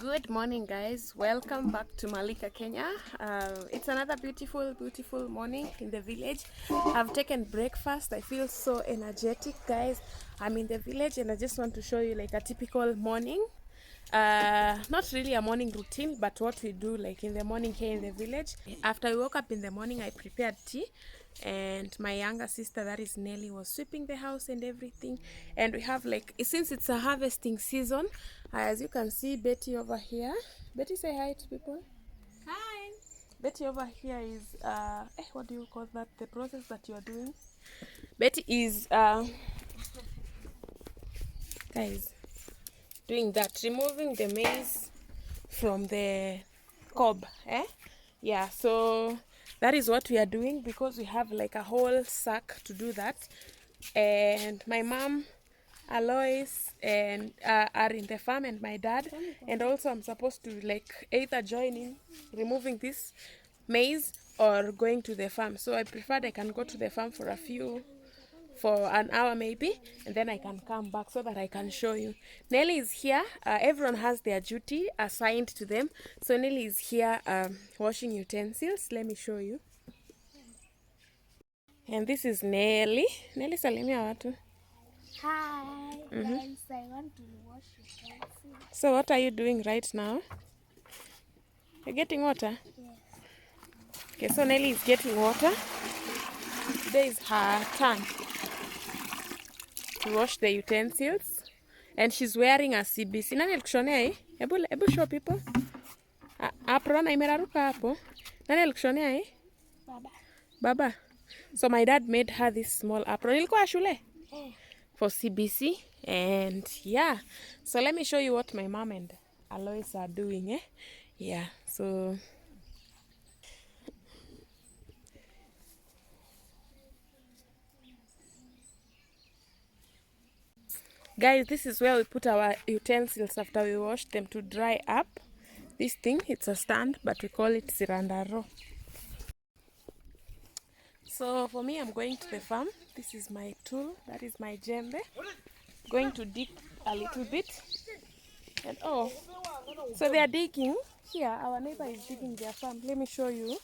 Good morning, guys. Welcome back to Malika Kenya. It's another beautiful morning in the village. I've taken breakfast. I feel so energetic, guys. I'm in the village and I just want to show you like a typical morning. Not really a morning routine, but what we do like in the morning here in the village. After we woke up in the morning, I prepared tea, and my younger sister, that is Nelly, was sweeping the house and everything. And we have like, since it's a harvesting season, as you can see Betty over here. Betty, say hi to people. Hi. Betty over here is what do you call that, the process that you're doing? Betty is guys, doing that, removing the maize from the cob. Yeah, so that is what we are doing because we have like a whole sack to do that. And my mom, Alois, and are in the farm, and my dad, and also I'm supposed to like either join in removing this maize or going to the farm. So I preferred I can go to the farm for an hour maybe, and then I can come back so that I can show you. Nelly is here. Everyone has their duty assigned to them. So Nelly is here washing utensils. Let me show you. And this is Nelly. Nelly, salimia watu. Hi, guys. I want to wash utensils. So what are you doing right now? You're getting water? Yes. Okay, so Nelly is getting water. Today is her turn to wash the utensils, and she's wearing a CBC. Nani alikushonea hii? Ebu show people. Aprona imeraruka hapo. Nani alikushonea hii? Baba. So my dad made her this small apron. Ilikuwa shule? For CBC. And yeah. So let me show you what my mom and Alois are doing. Yeah. So guys, this is where we put our utensils after we wash them to dry up. This thing, it's a stand, but we call it sirandaro. So for me, I'm going to the farm. This is my tool. That is my jembe. Going to dig a little bit. And oh, so they are digging. Here, our neighbor is digging their farm. Let me show you.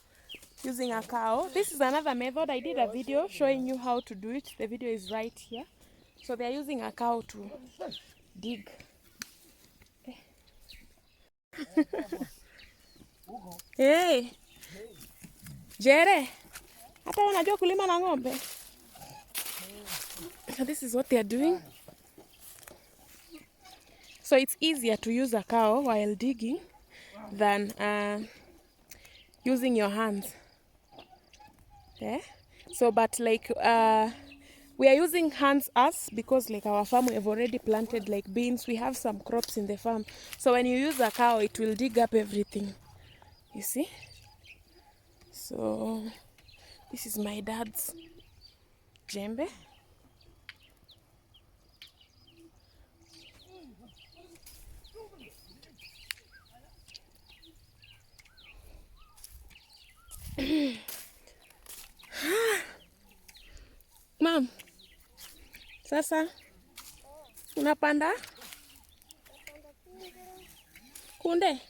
Using a cow. This is another method. I did a video showing you how to do it. The video is right here. So they are using a cow to dig. Hey, Jere, hata unajua kulima na ng'ombe? So this is what they are doing. So it's easier to use a cow while digging than using your hands. So but like we are using hands because like our farm we have already planted like beans. We have some crops in the farm. So when you use a cow, it will dig up everything. You see? So this is my dad's jembe. Mom, sasa unapanda kunde?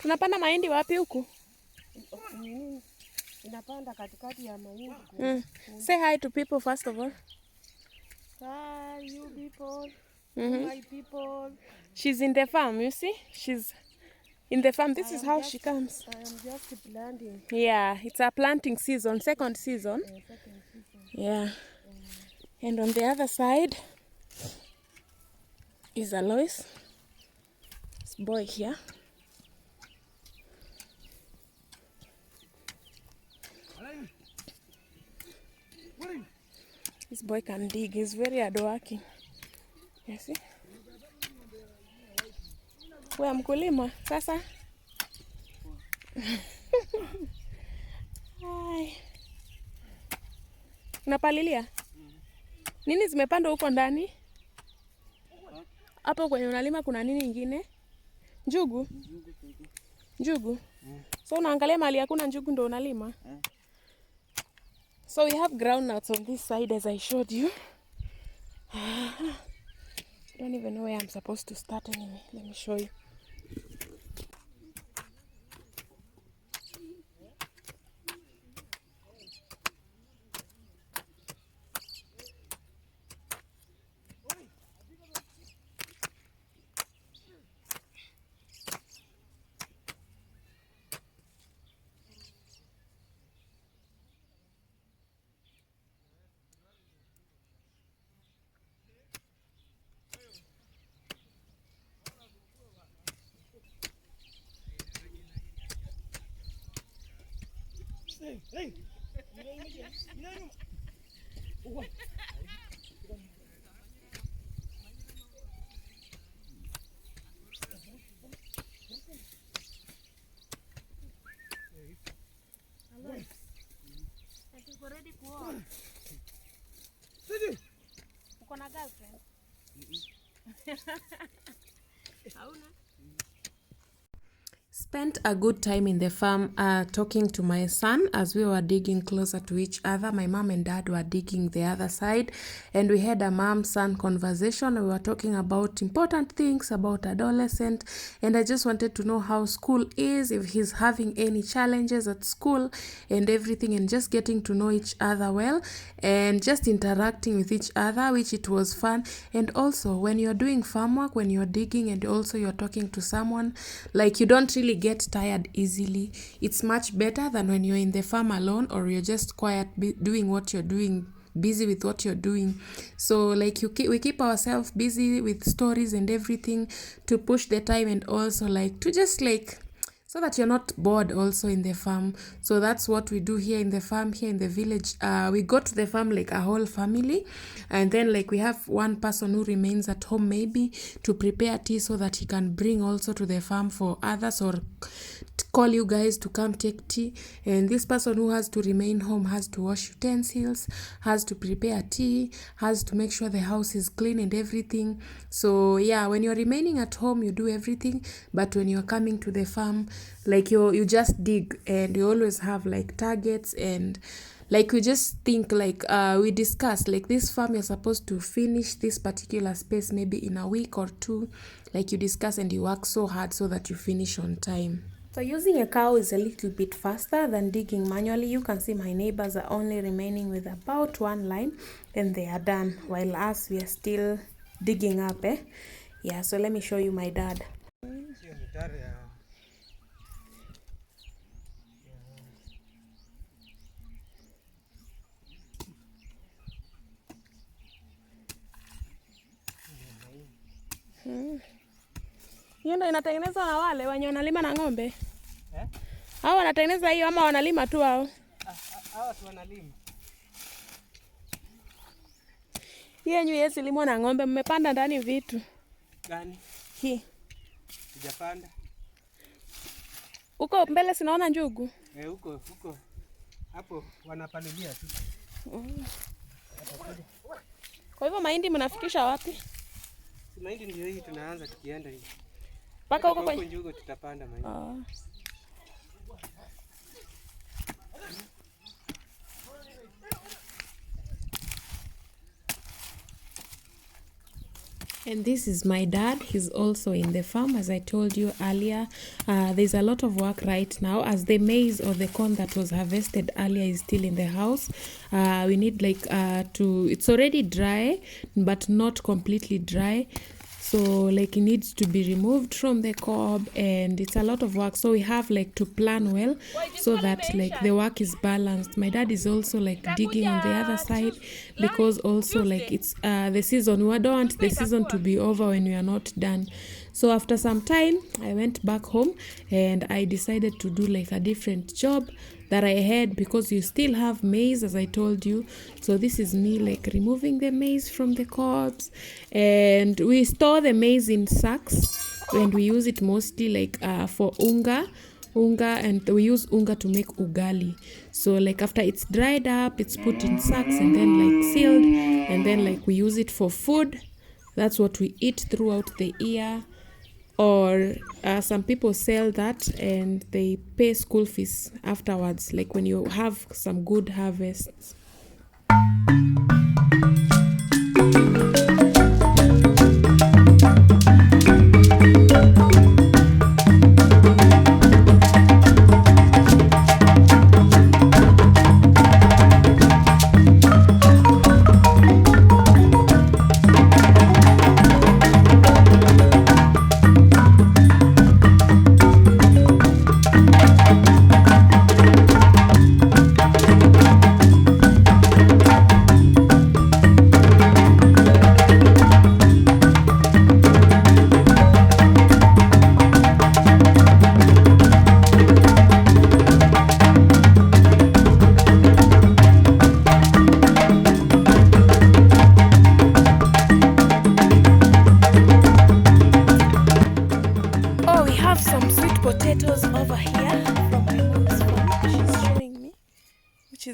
Tunapanda mahindi wapi huku? Inapanda katikati ya mahindi. Say hi to people first of all. Hi, you people. My people. She's in the farm, you see? She's in the farm. This is how she comes. I am just planting. Yeah, it's a planting season, second season. Yeah. And on the other side is Alois. This boy here. This boy can dig. He's very hardworking. You see? We mkulima sasa. Hai. Unapalilia? Nini zimepandwa huko ndani? Hapo kwenye unalima kuna nini ingine? Njugu? Njugu? So unaangalia mahali hakuna njugu ndo unalima? So we have groundnuts on this side as I showed you. don't even know where I'm supposed to start anyway. Let me show you. Hey. Uko na girlfriend? Hauna? Spent a good time in the farm talking to my son as we were digging closer to each other. My mom and dad were digging the other side, and we had a mom-son conversation. We were talking about important things about adolescent, and I just wanted to know how school is, if he's having any challenges at school and everything, and just getting to know each other well and just interacting with each other, which it was fun. And also when you're doing farm work, when you're digging and also you're talking to someone, like, you don't really get tired easily. It's much better than when you're in the farm alone, or you're just quiet doing what you're doing, busy with what you're doing. So like we keep ourselves busy with stories and everything to push the time, and also like to just like so that you're not bored also in the farm. So that's what we do here in the farm, here in the village. We go to the farm like a whole family, and then like we have one person who remains at home maybe to prepare tea so that he can bring also to the farm for others, or call you guys to come take tea. And this person who has to remain home has to wash utensils, has to prepare tea, has to make sure the house is clean and everything. So yeah, when you're remaining at home you do everything, but when you're coming to the farm, like you just dig, and you always have like targets, and like we just think like we discuss like this farm you're supposed to finish this particular space maybe in a week or two. Like you discuss and you work so hard so that you finish on time. So using a cow is a little bit faster than digging manually. You can see my neighbors are only remaining with about one line and they are done, while us we are still digging up. Yeah, so let me show you my dad. Hiyo ndio inatengenezwa na wale wenye wanalima na ng'ombe. Hao wanatengeneza hiyo ama wanalima tu hao? Hao tu wanalima. Hiyo yenyewe yesi limo na ng'ombe, mmepanda ndani vitu. Gani? Hii. Sijapanda. Uko mbele sinaona njugu. Huko. Hapo wanapalilia tu. Kwa hivyo mahindi mnafikisha wapi? Mahindi ndio hii tunaanza tukienda hivi. Paka huko kwenye njugu tutapanda mahindi. And this is my dad. He's also in the farm, as I told you earlier. There's a lot of work right now, as the maize or the corn that was harvested earlier is still in the house. We need like it's already dry but not completely dry, so like it needs to be removed from the cob, and it's a lot of work. So we have like to plan well so that like the work is balanced. My dad is also like digging on the other side, because also like it's the season. We don't want the season to be over when we are not done. So after some time I went back home and I decided to do like a different job that I had, because you still have maize, as I told you. So this is me like removing the maize from the cobs, and we store the maize in sacks, and we use it mostly like for unga, and we use unga to make ugali. So like after it's dried up, it's put in sacks and then like sealed, and then like we use it for food. That's what we eat throughout the year. Or some people sell that and they pay school fees afterwards, like when you have some good harvests.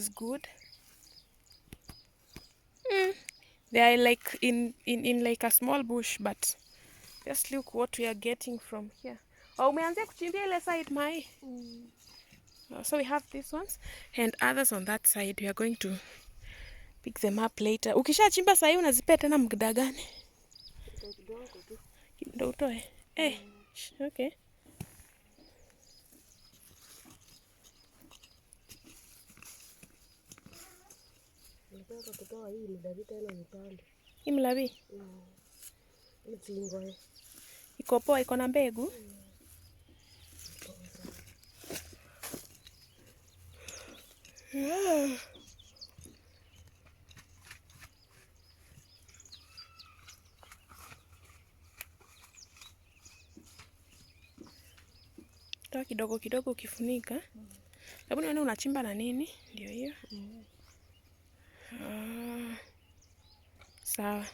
is good. They are like in like a small bush, but just look what we are getting from here. Oh, umeanzia kuchimbia ile side mai. So we have these ones and others on that side. We are going to pick them up later. Ukishachimba sasa unazipea tena muda gani? Ndio utoe. Okay. Hii mlavi? Iko poa, iko na mbegu? Toa kidogo kidogo ukifunika. Sababu nione unachimba na nini? Ndio hiyo. Sawa.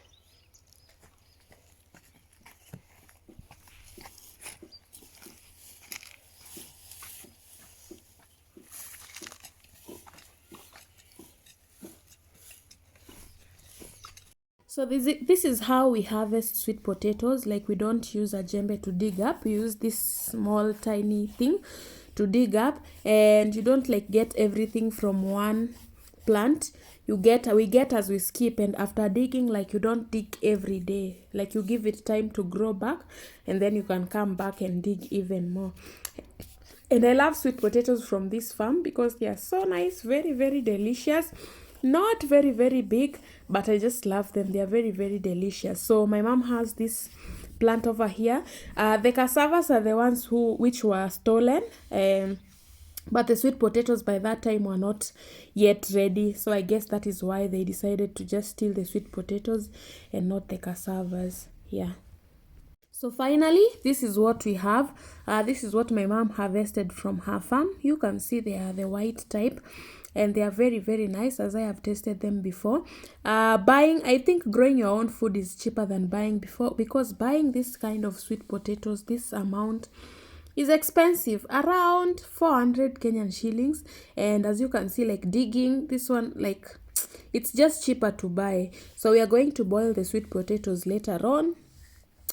So this is how we harvest sweet potatoes. Like, we don't use a jembe to dig up. We use this small tiny thing to dig up, and you don't like get everything from one plant. We get as we skip, and after digging, like, you don't dig every day. Like, you give it time to grow back, and then you can come back and dig even more. And I love sweet potatoes from this farm because they are so nice, very, very delicious. Not very, very big, but I just love them. They are very, very delicious. So my mom has this plant over here. The cassavas are the ones which were stolen. But the sweet potatoes by that time were not yet ready. So I guess that is why they decided to just steal the sweet potatoes and not the cassavas. Yeah. So finally, this is what we have. This is what my mom harvested from her farm. You can see they are the white type, and they are very, very nice, as I have tasted them before. I think growing your own food is cheaper than buying before, because buying this kind of sweet potatoes, this amount, is expensive, around 400 Kenyan shillings. And as you can see, like, digging this one, like, it's just cheaper to buy. So we are going to boil the sweet potatoes later on,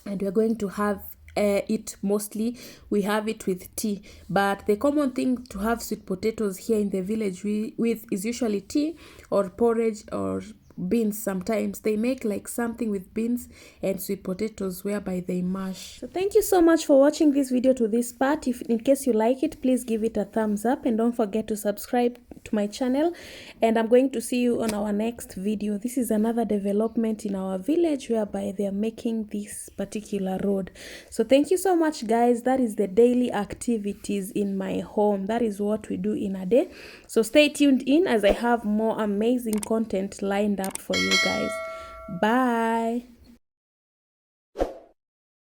and we are going to have it mostly, we have it with tea. But the common thing to have sweet potatoes here in the village with is usually tea or porridge or beans. Sometimes they make like something with beans and sweet potatoes whereby they mash. So thank you so much for watching this video to this part. If in case you like it, please give it a thumbs up, and don't forget to subscribe to my channel. And I'm going to see you on our next video. This is another development in our village whereby they are making this particular road. So thank you so much, guys. That is the daily activities in my home. That is what we do in a day. So stay tuned in, as I have more amazing content lined up for you guys. Bye.